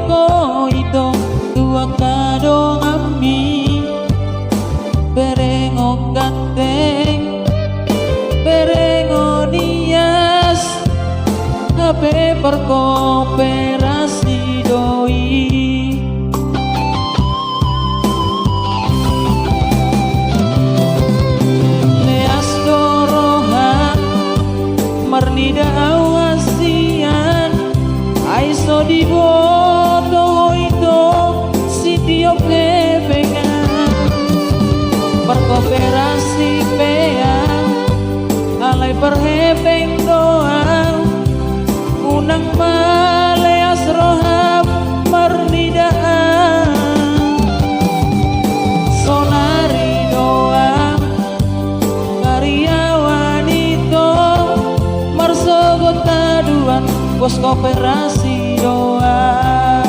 Tidoko ito tua kadong ami Berengo ganteng Berengo nias Habe berkooperasi doi Leas dorohan Marnida awasian Aiso diboto itu sitio kepengan Berkooperasi peang Alai berhepeng doang Unang maleas roham mernidaan Sonari doang Karyawan itu Marsogot taduan Bos kooperasi doang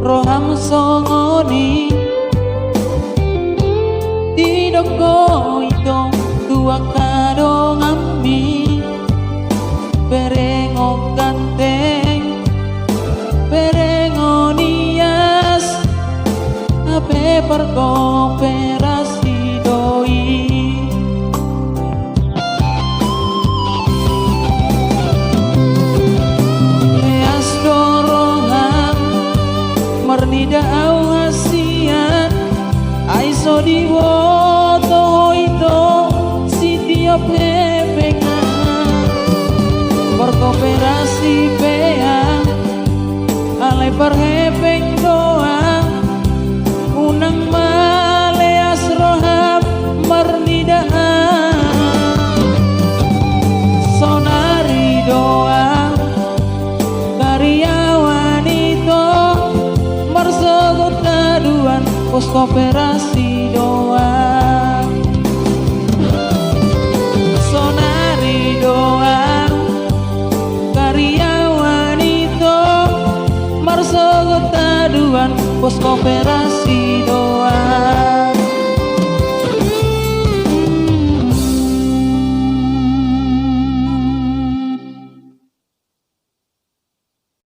Roham songoni Tidoko ito tua kadong ami Berengo ganteng Berengo nias Ape berkooperasi doi Leas dorohan Mernida awasian Aiso diwoto itu sitiap kepengan Berkooperasi peang Alai perhepeng doang Unang maleas roham mernidaan Sonari doang Karyawan itu Marsogot taduan Pos kooperasi doang Sonari doang Karyawan itu Marsogot taduan Pos kooperasi doang